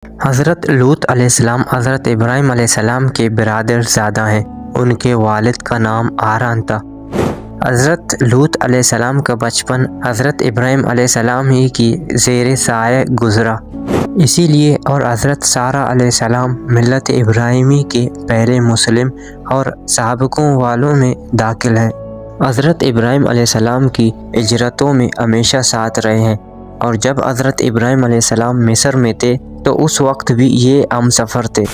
حضرت لوط علیہ السلام حضرت ابراہیم علیہ السلام کے برادر زادہ ہیں۔ ان کے والد کا نام آران تھا۔ حضرت لوط علیہ السلام کا بچپن حضرت ابراہیم علیہ السلام ہی کی زیر سایہ گزرا، اسی لیے اور حضرت سارہ علیہ السلام ملت ابراہیمی کے پہلے مسلم اور سابقوں والوں میں داخل ہیں۔ حضرت ابراہیم علیہ السلام کی ہجرتوں میں ہمیشہ ساتھ رہے ہیں، اور جب حضرت ابراہیم علیہ السلام مصر میں تھے تو اس وقت بھی یہ ہم سفر تھے۔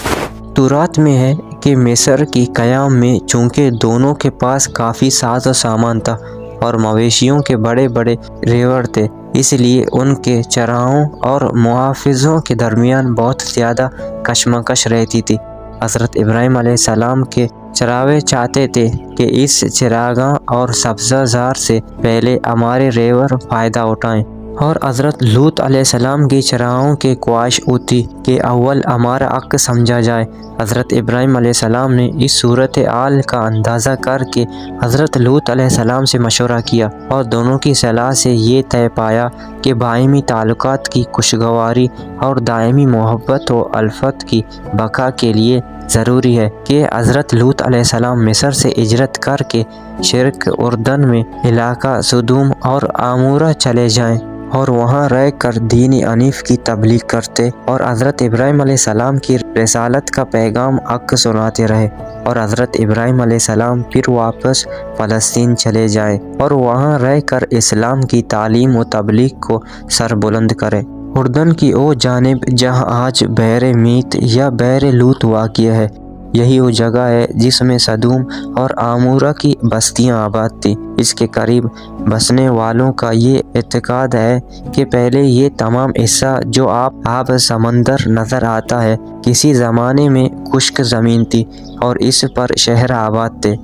تورات میں ہے کہ مصر کی قیام میں چونکہ دونوں کے پاس کافی ساز و سامان تھا اور مویشیوں کے بڑے بڑے ریوڑ تھے، اس لیے ان کے چراہوں اور محافظوں کے درمیان بہت زیادہ کشمکش رہتی تھی۔ حضرت ابراہیم علیہ السلام کے چراوے چاہتے تھے کہ اس چراگاہ اور سبزہ زار سے پہلے ہمارے ریوڑ فائدہ اٹھائیں، اور حضرت لوط علیہ السلام کی چراہوں کی خواہش ہوتی کہ اول ہمارا حق سمجھا جائے۔ حضرت ابراہیم علیہ السلام نے اس صورتحال کا اندازہ کر کے حضرت لوط علیہ السلام سے مشورہ کیا، اور دونوں کی صلاح سے یہ طے پایا کہ باہمی تعلقات کی خوشگواری اور دائمی محبت و الفت کی بقا کے لیے ضروری ہے کہ حضرت لوط علیہ السلام مصر سے ہجرت کر کے شرق اردن میں علاقہ سدوم اور عمورہ چلے جائیں اور وہاں رہ کر دین حنیف کی تبلیغ کرتے اور حضرت ابراہیم علیہ السلام کی رسالت کا پیغام حق سناتے رہے، اور حضرت ابراہیم علیہ السلام پھر واپس فلسطین چلے جائیں اور وہاں رہ کر اسلام کی تعلیم و تبلیغ کو سر بلند کریں۔ اردن کی وہ جانب جہاں آج بحر میت یا بحر لوط واقع ہے، یہی وہ جگہ ہے جس میں سدوم اور عمورہ کی بستیاں آباد تھیں۔ اس کے قریب بسنے والوں کا یہ اعتقاد ہے کہ پہلے یہ تمام حصہ جو آب سمندر نظر آتا ہے کسی زمانے میں خشک زمین تھی اور اس پر شہر آباد تھے۔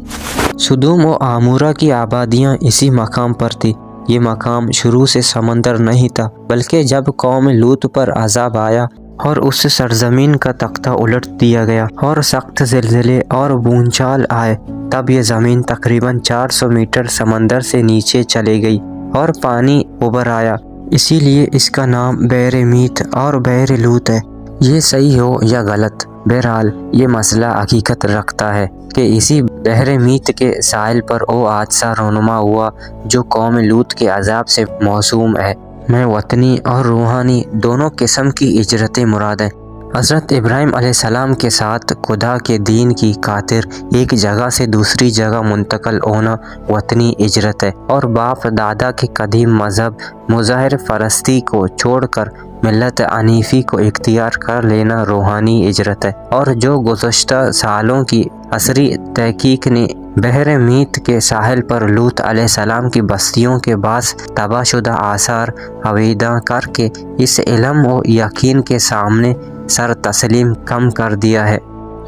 سدوم و عمورہ کی آبادیاں اسی مقام پر تھی۔ یہ مقام شروع سے سمندر نہیں تھا، بلکہ جب قوم لوط پر عذاب آیا اور اس سرزمین کا تختہ الٹ دیا گیا اور سخت زلزلے اور بونچال آئے، تب یہ زمین تقریباً 400 میٹر سمندر سے نیچے چلی گئی اور پانی ابھر آیا، اسی لیے اس کا نام بحر میت اور بحر لوط ہے۔ یہ صحیح ہو یا غلط، بہرحال یہ مسئلہ حقیقت رکھتا ہے کہ اسی بحر میت کے ساحل پر وہ حادثہ رونما ہوا جو قوم لوط کے عذاب سے موسوم ہے۔ میں وطنی اور روحانی دونوں قسم کی ہجرتیں مراد ہیں۔ حضرت ابراہیم علیہ السلام کے ساتھ خدا کے دین کی خاطر ایک جگہ سے دوسری جگہ منتقل ہونا وطنی ہجرت ہے، اور باپ دادا کے قدیم مذہب مظاہر پرستی کو چھوڑ کر ملت حنیفی کو اختیار کر لینا روحانی ہجرت ہے، اور جو گزشتہ سالوں کی عصری تحقیق نے بحر میت کے ساحل پر لوط علیہ السلام کی بستیوں کے بعض تباہ شدہ آثار عویدہ کر کے اس علم و یقین کے سامنے سر تسلیم کم کر دیا ہے،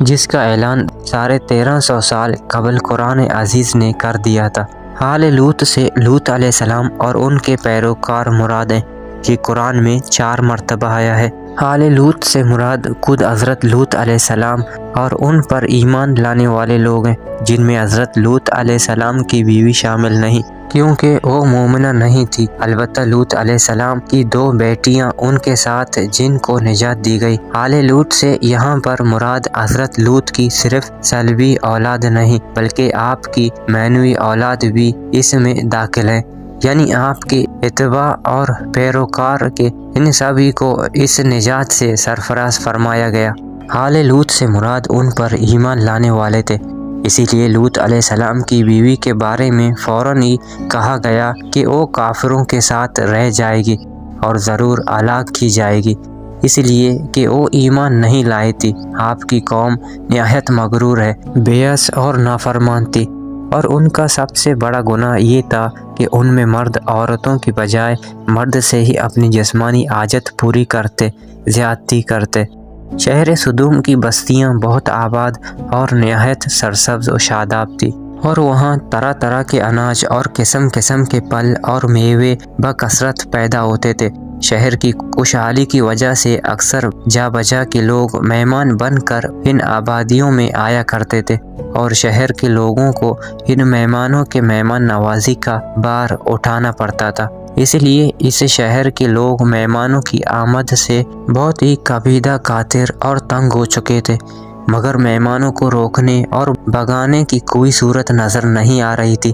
جس کا اعلان 1350 سال قبل قرآن عزیز نے کر دیا تھا۔ حال لوط سے لوط علیہ السلام اور ان کے پیروکار مراد ہیں، یہ قرآن میں 4 مرتبہ آیا ہے۔ حال لوط سے مراد خود حضرت لوط علیہ السلام اور ان پر ایمان لانے والے لوگ ہیں، جن میں حضرت لوط علیہ السلام کی بیوی شامل نہیں، کیونکہ وہ مومنہ نہیں تھی۔ البتہ لوط علیہ السلام کی 2 بیٹیاں ان کے ساتھ جن کو نجات دی گئی۔ حال لوط سے یہاں پر مراد حضرت لوط کی صرف سلبی اولاد نہیں بلکہ آپ کی معنوی اولاد بھی اس میں داخل ہے، یعنی آپ کے اتباع اور پیروکار کے ان سبھی کو اس نجات سے سرفراز فرمایا گیا۔ حال لوط سے مراد ان پر ایمان لانے والے تھے، اسی لیے لوط علیہ السلام کی بیوی کے بارے میں فوراً ہی کہا گیا کہ وہ کافروں کے ساتھ رہ جائے گی اور ضرور ہلاک کی جائے گی، اس لیے کہ وہ ایمان نہیں لائے تھی۔ آپ کی قوم نہایت مغرور ہے، بےحس اور نافرمان تھی، اور ان کا سب سے بڑا گناہ یہ تھا کہ ان میں مرد عورتوں کی بجائے مرد سے ہی اپنی جسمانی حاجت پوری کرتے، زیادتی کرتے۔ شہر سدوم کی بستیاں بہت آباد اور نہایت سرسبز و شاداب تھی، اور وہاں طرح طرح کے اناج اور قسم قسم کے پھل اور میوے بکثرت پیدا ہوتے تھے۔ شہر کی خوشحالی کی وجہ سے اکثر جا بجا کے لوگ مہمان بن کر ان آبادیوں میں آیا کرتے تھے، اور شہر کے لوگوں کو ان مہمانوں کے مہمان نوازی کا بار اٹھانا پڑتا تھا۔ اس لیے اس شہر کے لوگ مہمانوں کی آمد سے بہت ہی کبیدہ خاطر اور تنگ ہو چکے تھے، مگر مہمانوں کو روکنے اور بھگانے کی کوئی صورت نظر نہیں آ رہی تھی۔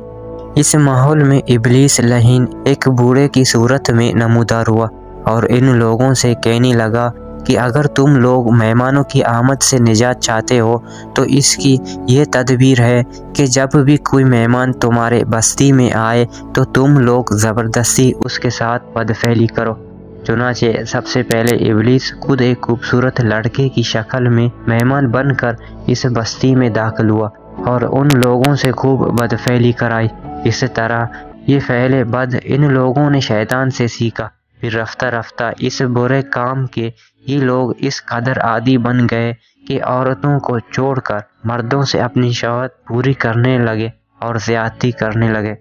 اس ماحول میں ابلیس لعین ایک بوڑھے کی صورت میں نمودار ہوا اور ان لوگوں سے کہنے لگا کہ اگر تم لوگ مہمانوں کی آمد سے نجات چاہتے ہو تو اس کی یہ تدبیر ہے کہ جب بھی کوئی مہمان تمہارے بستی میں آئے تو تم لوگ زبردستی اس کے ساتھ بدفعلی کرو۔ چنانچہ سب سے پہلے ابلیس خود ایک خوبصورت لڑکے کی شکل میں مہمان بن کر اس بستی میں داخل ہوا اور ان لوگوں سے خوب بدفعلی کرائی۔ اس طرح یہ فعل بد ان لوگوں نے شیطان سے سیکھا۔ پھر رفتہ رفتہ اس برے کام کے یہ لوگ اس قدر عادی بن گئے کہ عورتوں کو چھوڑ کر مردوں سے اپنی شہوت پوری کرنے لگے اور زیادتی کرنے لگے۔